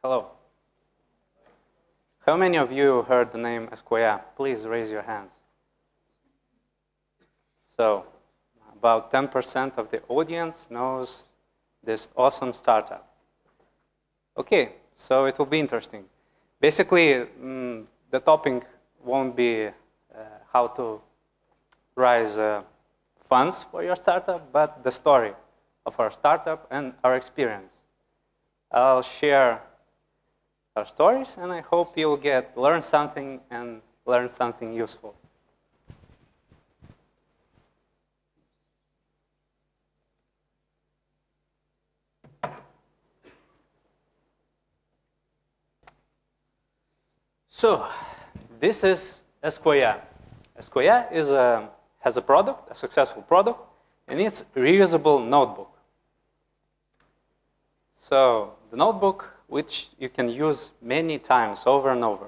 Hello. How many of you heard the name Esquosia? Please raise your hands. So, about 10% of the audience knows this awesome startup. Okay, so it will be interesting. Basically, the topic won't be how to raise funds for your startup, but the story of our startup and our experience. I'll share our stories, and I hope you'll learn something and learn something useful. So, this is Esquosia. Esquosia has a product, a successful product, and it's a reusable notebook. So, the notebook which you can use many times over and over.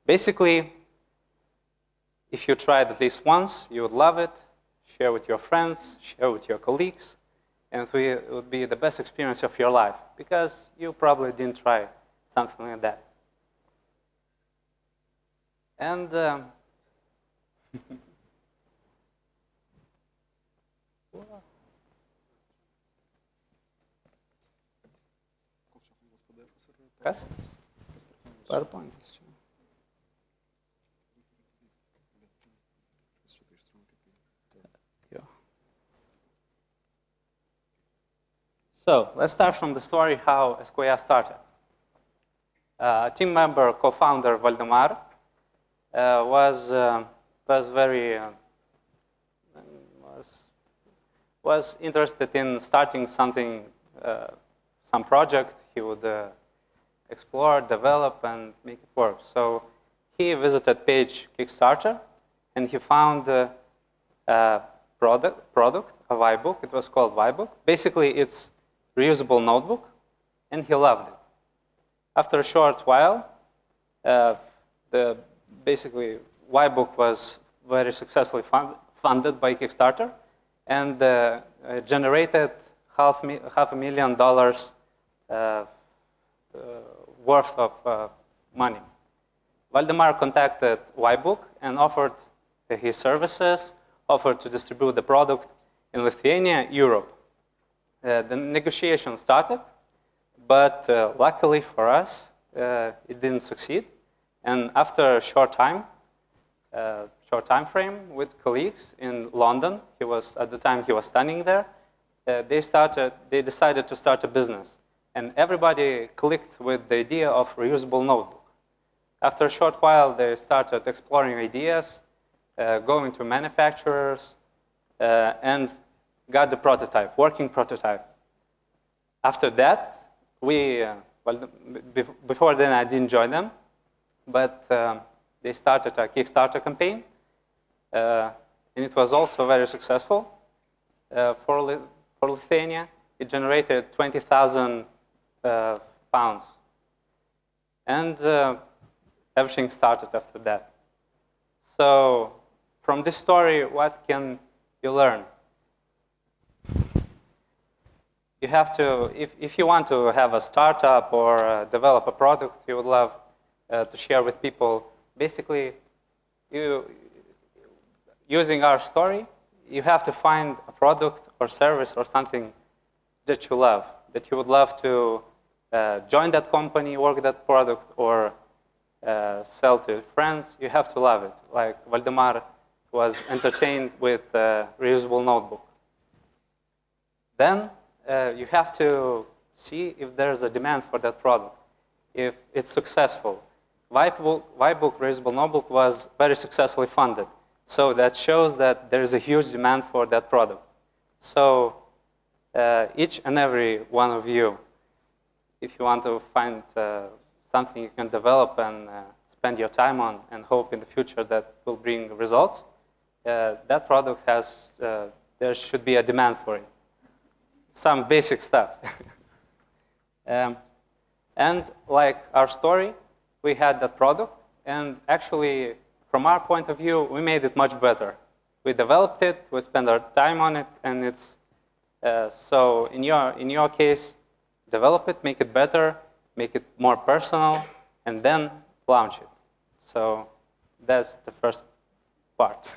Basically, if you try it at least once, you would love it, share with your friends, share with your colleagues, and it would be the best experience of your life because you probably didn't try something like that. And Kas? PowerPoint. So let's start from the story how Esquosia started. Team member, co-founder Valdemar was interested in starting something, some project. He would explore, develop, and make it work. So he visited page Kickstarter, and he found a product, a Vibook. It was called Vibook. Basically, it's a reusable notebook, and he loved it. After a short while, basically, Vibook was very successfully funded by Kickstarter, and generated $500,000 worth of money. Valdemar contacted Vibook and offered his services, offered to distribute the product in Lithuania, Europe. The negotiation started, but luckily for us, it didn't succeed. And after a short time frame with colleagues in London, at the time he was studying there, they decided to start a business. And everybody clicked with the idea of reusable notebook. After a short while, they started exploring ideas, going to manufacturers, and got the prototype, working prototype. After that, before then I didn't join them, but they started a Kickstarter campaign, and it was also very successful for Lithuania. It generated 20,000 pounds. And everything started after that. So from this story, what can you learn? You have to, if you want to have a startup or develop a product you would love to share with people, basically, using our story, you have to find a product or service or something that you love, that you would love to join that company, work that product, or sell to friends. You have to love it. Like Valdemar was entertained with a reusable notebook. Then you have to see if there's a demand for that product, if it's successful. Vibook reusable notebook was very successfully funded. So that shows that there is a huge demand for that product. So each and every one of you, if you want to find something you can develop and spend your time on and hope in the future that will bring results, that product has, there should be a demand for it. Some basic stuff. And like our story, we had that product, and actually, from our point of view, we made it much better. We developed it, we spent our time on it, and it's, so in your case, develop it, make it better, make it more personal, and then launch it. So that's the first part.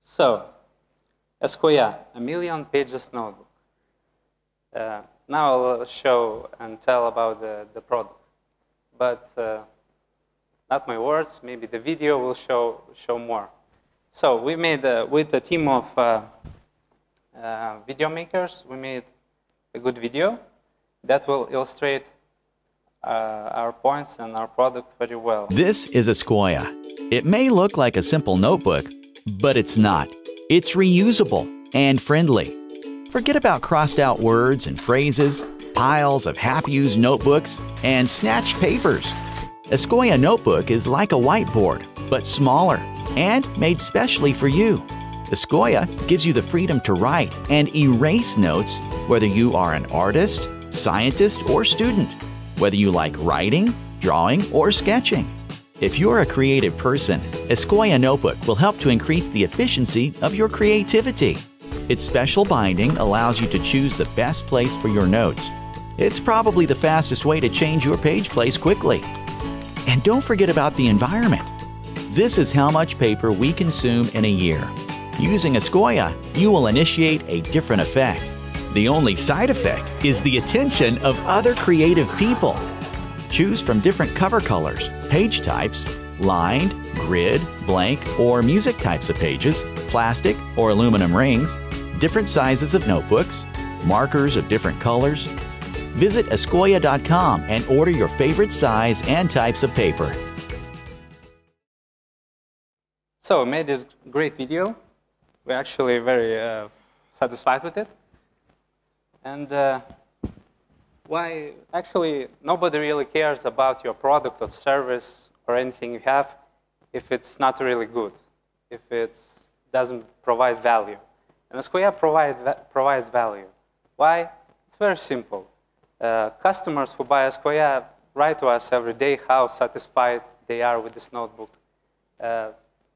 So, Esquosia, a million pages notebook. Now I'll show and tell about the product. But not my words, maybe the video will show more. So we made, with a team of video makers, we made a good video that will illustrate our points and our product very well. This is Esquosia. It may look like a simple notebook, but it's not. It's reusable and friendly. Forget about crossed out words and phrases, piles of half-used notebooks, and snatched papers. Esquosia Notebook is like a whiteboard, but smaller and made specially for you. Esquosia gives you the freedom to write and erase notes, whether you are an artist, scientist, or student, whether you like writing, drawing, or sketching. If you're a creative person, Esquosia Notebook will help to increase the efficiency of your creativity. Its special binding allows you to choose the best place for your notes. It's probably the fastest way to change your page place quickly. And don't forget about the environment. This is how much paper we consume in a year. Using Esquosia, you will initiate a different effect. The only side effect is the attention of other creative people. Choose from different cover colors, page types, lined, grid, blank, or music types of pages, plastic or aluminum rings, different sizes of notebooks, markers of different colors. Visit Esquosia.com and order your favorite size and types of paper. So we made this great video. We're actually very satisfied with it. And why? Actually, nobody really cares about your product or service or anything you have if it's not really good, if it doesn't provide value. And Esquosia provides value. Why? It's very simple. Customers who buy Esquosia write to us every day how satisfied they are with this notebook.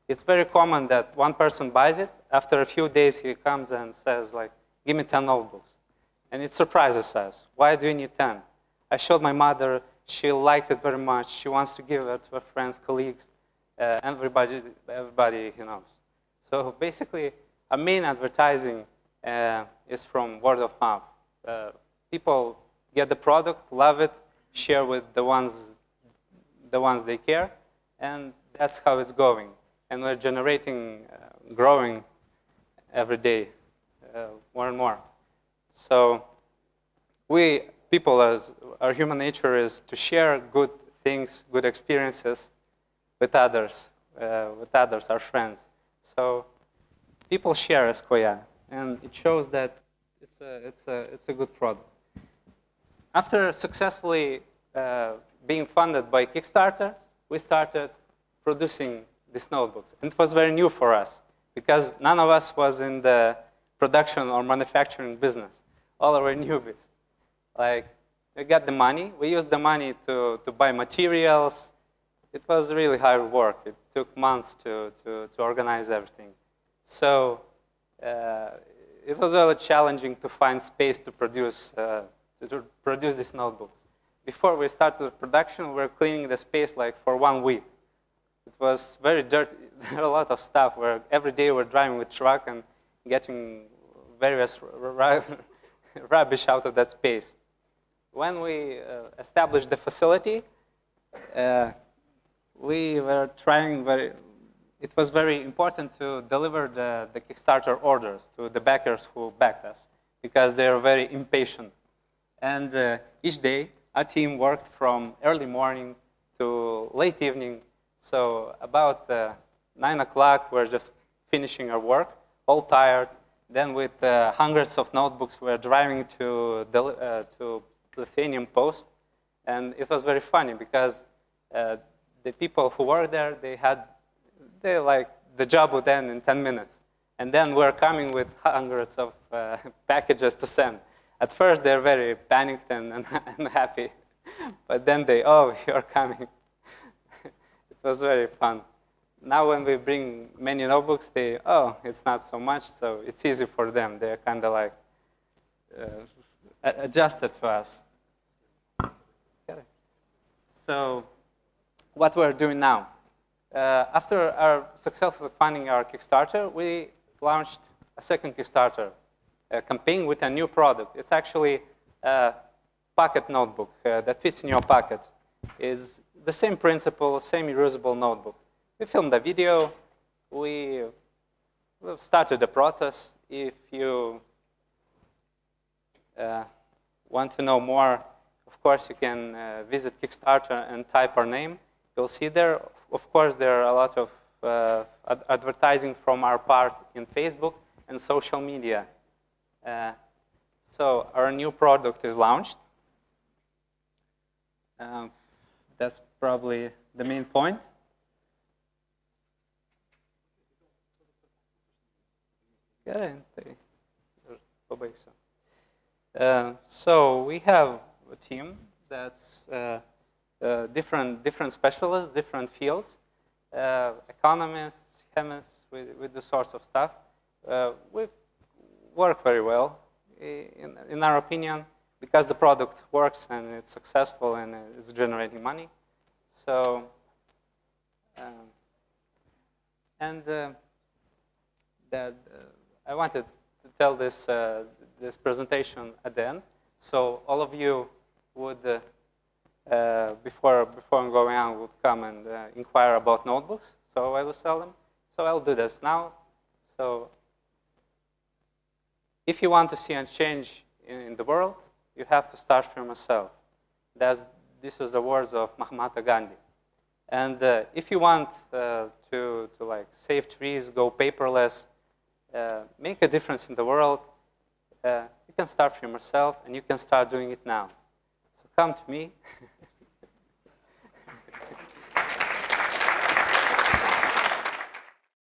It's very common that one person buys it. After a few days, he comes and says, like, give me 10 notebooks. And it surprises us. Why do you need 10? I showed my mother. She liked it very much. She wants to give it to her friends, colleagues, everybody he knows. So basically, our main advertising is from word of mouth. People get the product, love it, share with the ones they care, and that's how it's going. And we're generating, growing every day, more and more. So our human nature is to share good things, good experiences with others, our friends. So people share Esquosia, and it shows that it's a good product. After successfully being funded by Kickstarter, we started producing these notebooks. And it was very new for us, because none of us was in the production or manufacturing business. All our newbies. Like, we got the money. We used the money to buy materials. It was really hard work. It took months to organize everything. So it was really challenging to find space to produce these notebooks. Before we started production, we were cleaning the space like for 1 week. It was very dirty. There were a lot of stuff where every day we're driving with truck and getting various rubbish out of that space. When we established the facility, we were trying it was very important to deliver the Kickstarter orders to the backers who backed us, because they are very impatient. And each day, our team worked from early morning to late evening. So about 9 o'clock, we're just finishing our work, all tired. Then with hundreds of notebooks, we're driving to Lithuanian Post. And it was very funny, because the people who worked there, the job would end in 10 minutes. And then we're coming with hundreds of packages to send. At first, they're very panicked and happy. But then you're coming. It was very fun. Now when we bring many notebooks, it's not so much, so it's easy for them. They're kind of like adjusted to us. So what we're doing now. After our successfully funding our Kickstarter, we launched a second Kickstarter campaign with a new product. It's actually a pocket notebook that fits in your pocket. Is the same principle, same reusable notebook. We filmed a video. We've started the process. If you want to know more, of course, you can visit Kickstarter and type our name. You'll see there. Of course, there are a lot of advertising from our part in Facebook and social media. So our new product is launched. That's probably the main point. So we have a team that's different specialists, different fields, economists, chemists, with the sorts of stuff. We work very well, in our opinion, because the product works and it's successful and it's generating money. So, I wanted to tell this this presentation at the end, so all of you would, before going on, would come and inquire about notebooks. So I will sell them. So I'll do this now. So if you want to see a change in the world, you have to start from yourself. This is the words of Mahatma Gandhi. And if you want to like save trees, go paperless, make a difference in the world, you can start from yourself, and you can start doing it now. So come to me.